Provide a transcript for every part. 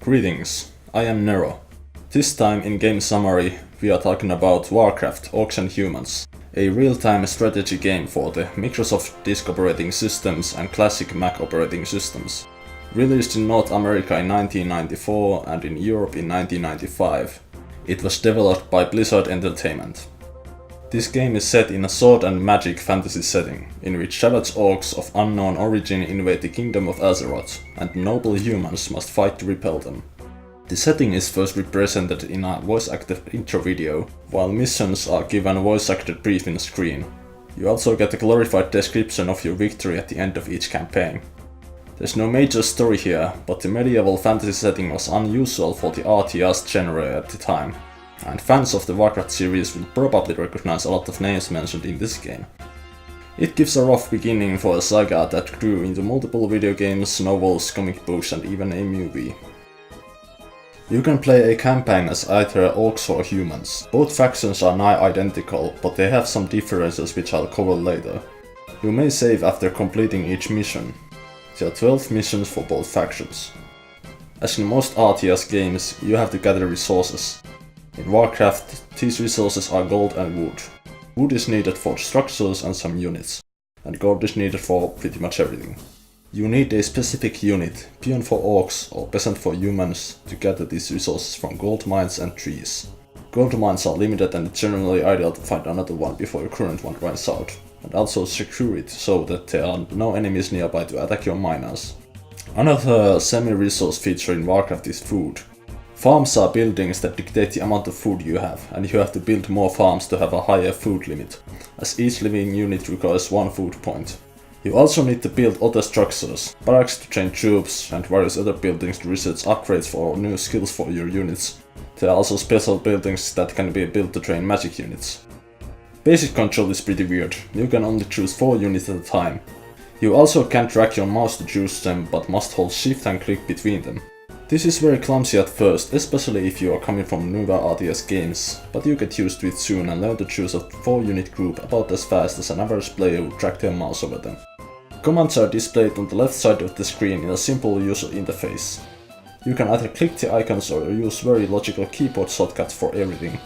Greetings, I am Nero. This time in game summary we are talking about Warcraft, Orcs and Humans, a real-time strategy game for the Microsoft Disk operating systems and classic Mac operating systems. Released in North America in 1994 and in Europe in 1995, it was developed by Blizzard Entertainment. This game is set in a sword and magic fantasy setting, in which savage orcs of unknown origin invade the kingdom of Azeroth, and noble humans must fight to repel them. The setting is first represented in a voice-acted intro video, while missions are given a voice-acted briefing screen. You also get a glorified description of your victory at the end of each campaign. There's no major story here, but the medieval fantasy setting was unusual for the RTS genre at the time, and fans of the Warcraft series will probably recognize a lot of names mentioned in this game. It gives a rough beginning for a saga that grew into multiple video games, novels, comic books and even a movie. You can play a campaign as either orcs or humans. Both factions are nigh identical, but they have some differences which I'll cover later. You may save after completing each mission. There are 12 missions for both factions. As in most RTS games, you have to gather resources. In Warcraft, these resources are gold and wood. Wood is needed for structures and some units, and gold is needed for pretty much everything. You need a specific unit, peon for orcs or peasant for humans, to gather these resources from gold mines and trees. Gold mines are limited and it's generally ideal to find another one before your current one runs out, and also secure it so that there are no enemies nearby to attack your miners. Another semi-resource feature in Warcraft is food. Farms are buildings that dictate the amount of food you have, and you have to build more farms to have a higher food limit, as each living unit requires one food point. You also need to build other structures, barracks to train troops, and various other buildings to research upgrades for new skills for your units. There are also special buildings that can be built to train magic units. Basic control is pretty weird, you can only choose 4 units at a time. You also can't drag your mouse to choose them, but must hold shift and click between them. This is very clumsy at first, especially if you are coming from newer RTS games, but you get used to it soon and learn to choose a 4-unit group about as fast as an average player would drag their mouse over them. Commands are displayed on the left side of the screen in a simple user interface. You can either click the icons or use very logical keyboard shortcuts for everything.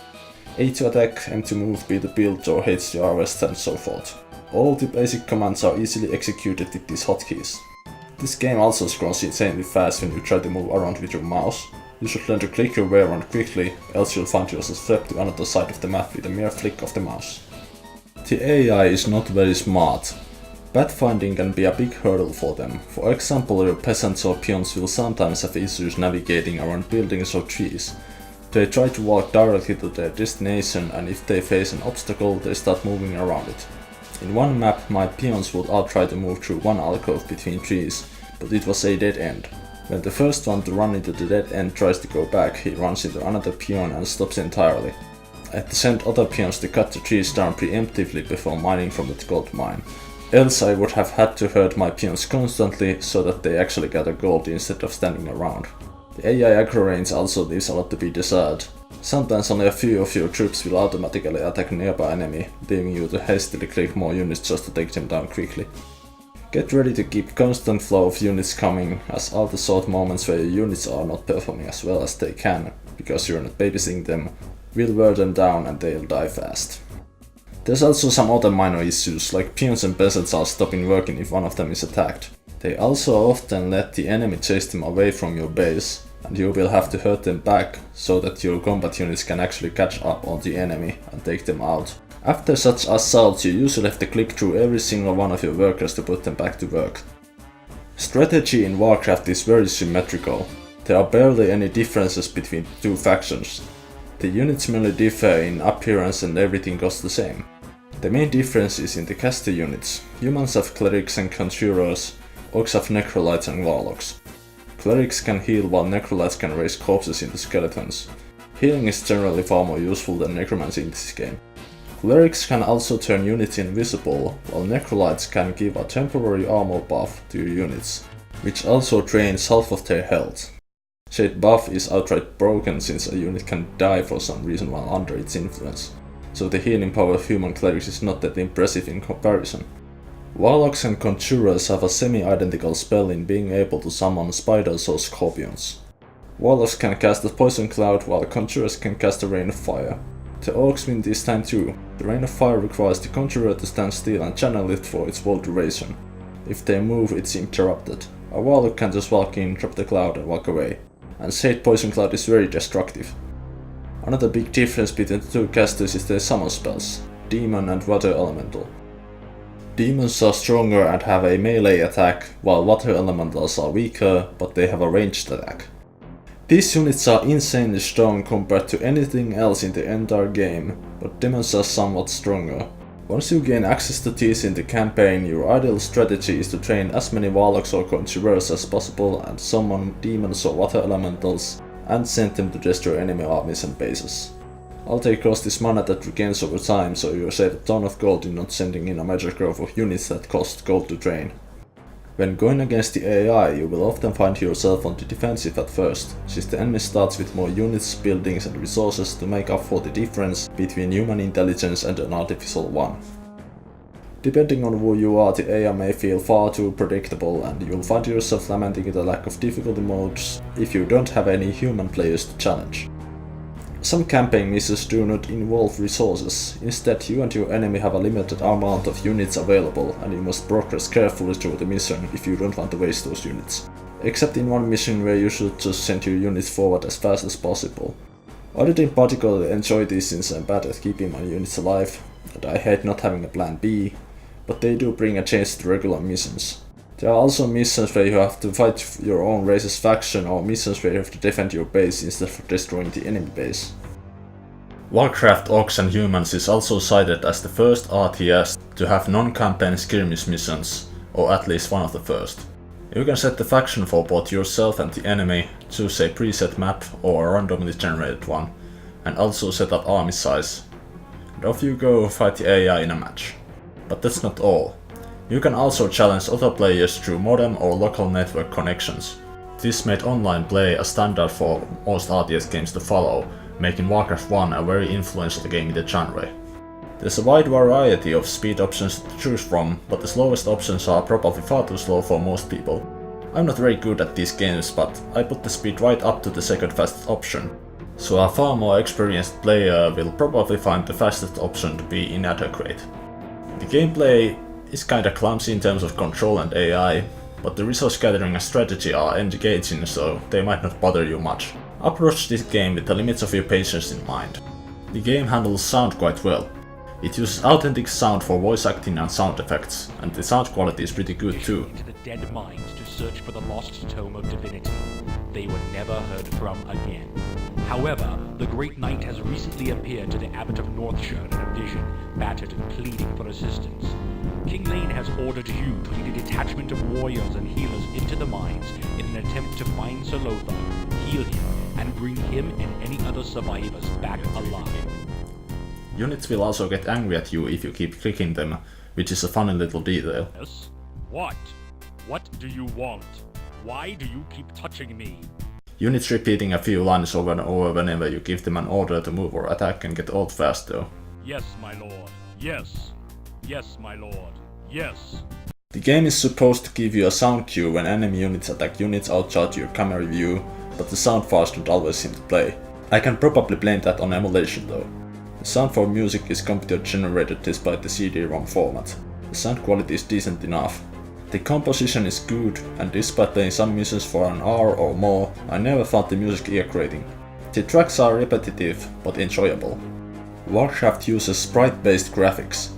A to attack, M to move, B to build, or H to arrest and so forth. All the basic commands are easily executed with these hotkeys. This game also scrolls insanely fast when you try to move around with your mouse. You should learn to click your way around quickly, else you'll find yourself swept to another side of the map with a mere flick of the mouse. The AI is not very smart. Pathfinding can be a big hurdle for them. For example, your peasants or peons will sometimes have issues navigating around buildings or trees. They try to walk directly to their destination, and if they face an obstacle, they start moving around it. In one map, my peons would all try to move through one alcove between trees, but it was a dead end. When the first one to run into the dead end tries to go back, he runs into another peon and stops entirely. I had to send other peons to cut the trees down preemptively before mining from that gold mine. Else I would have had to hurt my peons constantly so that they actually gather gold instead of standing around. The AI aggro range also leaves a lot to be desired. Sometimes only a few of your troops will automatically attack a nearby enemy, leaving you to hastily click more units just to take them down quickly. Get ready to keep constant flow of units coming, as all the short moments where your units are not performing as well as they can, because you're not babysitting them, will wear them down and they'll die fast. There's also some other minor issues, like peons and peasants are stopping working if one of them is attacked. They also often let the enemy chase them away from your base, and you will have to hurt them back so that your combat units can actually catch up on the enemy and take them out. After such assaults, you usually have to click through every single one of your workers to put them back to work. Strategy in Warcraft is very symmetrical. There are barely any differences between the two factions. The units merely differ in appearance and everything goes the same. The main difference is in the caster units. Humans have clerics and conjurers, orcs have necrolytes and warlocks. Clerics can heal while necrolytes can raise corpses into skeletons. Healing is generally far more useful than necromancy in this game. Clerics can also turn units invisible, while necrolytes can give a temporary armor buff to your units, which also drains half of their health. Said buff is outright broken since a unit can die for some reason while under its influence, so the healing power of human clerics is not that impressive in comparison. Warlocks and conjurers have a semi-identical spell in being able to summon spiders or scorpions. Warlocks can cast a poison cloud while Conjurers can cast a rain of fire. The Orcs win this time too. The rain of fire requires the Conjurer to stand still and channel it for its whole duration. If they move, it's interrupted. A Warlock can just walk in, drop the cloud and walk away. And Shade Poison Cloud is very destructive. Another big difference between the two casters is their summon spells, Demon and Water Elemental. Demons are stronger and have a melee attack, while Water Elementals are weaker, but they have a ranged attack. These units are insanely strong compared to anything else in the entire game, but demons are somewhat stronger. Once you gain access to these in the campaign, your ideal strategy is to train as many Warlocks or Conjurers as possible and summon demons or water elementals, and send them to destroy enemy armies and bases. All they cost is mana that regains over time, so you save a ton of gold in not sending in a major growth of units that cost gold to train. When going against the AI, you will often find yourself on the defensive at first, since the enemy starts with more units, buildings and resources to make up for the difference between human intelligence and an artificial one. Depending on who you are, the AI may feel far too predictable, and you'll find yourself lamenting the lack of difficulty modes if you don't have any human players to challenge. Some campaign missions do not involve resources. Instead, you and your enemy have a limited amount of units available, and you must progress carefully through the mission if you don't want to waste those units. Except in one mission where you should just send your units forward as fast as possible. I didn't particularly enjoy these since I'm bad at keeping my units alive, and I hate not having a plan B, but they do bring a change to regular missions. There are also missions where you have to fight your own race's faction, or missions where you have to defend your base instead of destroying the enemy base. Warcraft Orcs and Humans is also cited as the first RTS to have non-campaign skirmish missions, or at least one of the first. You can set the faction for both yourself and the enemy, choose a preset map or a randomly generated one, and also set up army size. And off you go fight the AI in a match. But that's not all. You can also challenge other players through modem or local network connections. This made online play a standard for most RTS games to follow, making Warcraft 1 a very influential game in the genre. There's a wide variety of speed options to choose from, but the slowest options are probably far too slow for most people. I'm not very good at these games, but I put the speed right up to the second fastest option, so a far more experienced player will probably find the fastest option to be inadequate. The gameplay is kinda clumsy in terms of control and AI, but the resource gathering and strategy are engaging, so they might not bother you much. Approach this game with the limits of your patience in mind. The game handles sound quite well. It uses authentic sound for voice acting and sound effects, and the sound quality is pretty good too. Into the dead mines to search for the lost tome of divinity. They were never heard from again. However, the Great Knight has recently appeared to the Abbot of Northshire in a vision, battered and pleading for assistance. King Lane has ordered you to lead a detachment of warriors and healers into the mines in an attempt to find Sir Lothar, heal him, and bring him and any other survivors back alive. Units will also get angry at you if you keep clicking them, which is a funny little detail. Yes? What? What do you want? Why do you keep touching me? Units repeating a few lines over and over whenever you give them an order to move or attack can get old fast though. Yes, my lord. Yes. Yes, my lord. Yes. The game is supposed to give you a sound cue when enemy units attack units outside your camera view, but the sound files don't always seem to play. I can probably blame that on emulation though. The sound for music is computer generated despite the CD-ROM format. The sound quality is decent enough. The composition is good, and despite playing some missions for an hour or more, I never found the music ear-grating. The tracks are repetitive, but enjoyable. Warcraft uses sprite-based graphics.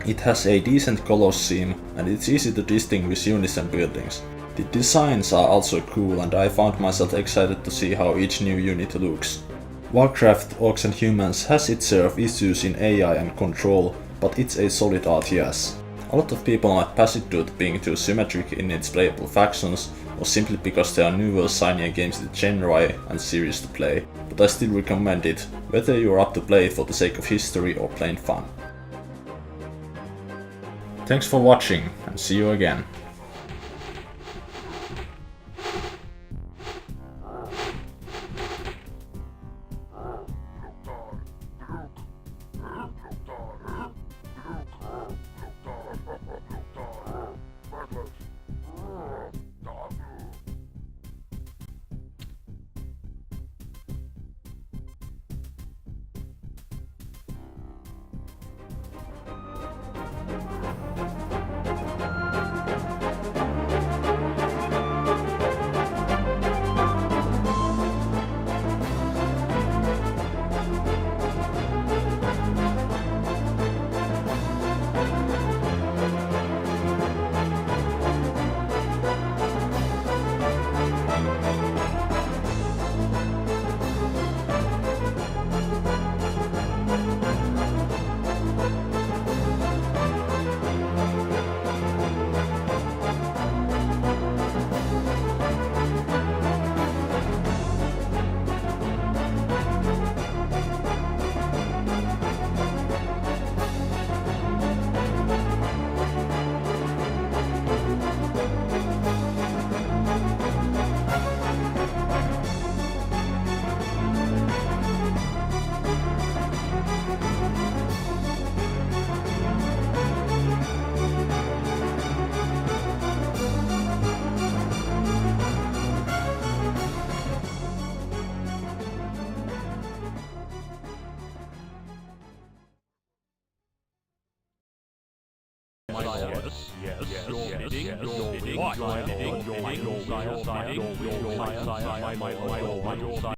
It has a decent color scheme, and it's easy to distinguish units and buildings. The designs are also cool, and I found myself excited to see how each new unit looks. Warcraft Orcs and Humans has its share of issues in AI and control, but it's a solid RTS. A lot of people might pass it due to being too symmetric in its playable factions, or simply because they are newer, shinier games in the genre and serious to play, but I still recommend it, whether you're up to play it for the sake of history or plain fun. Thanks for watching, and see you again. my lord. Yes, your bidding, what? My lord, my lord, my lord, my lord, my lord, my lord, my lord, my lord, my lord,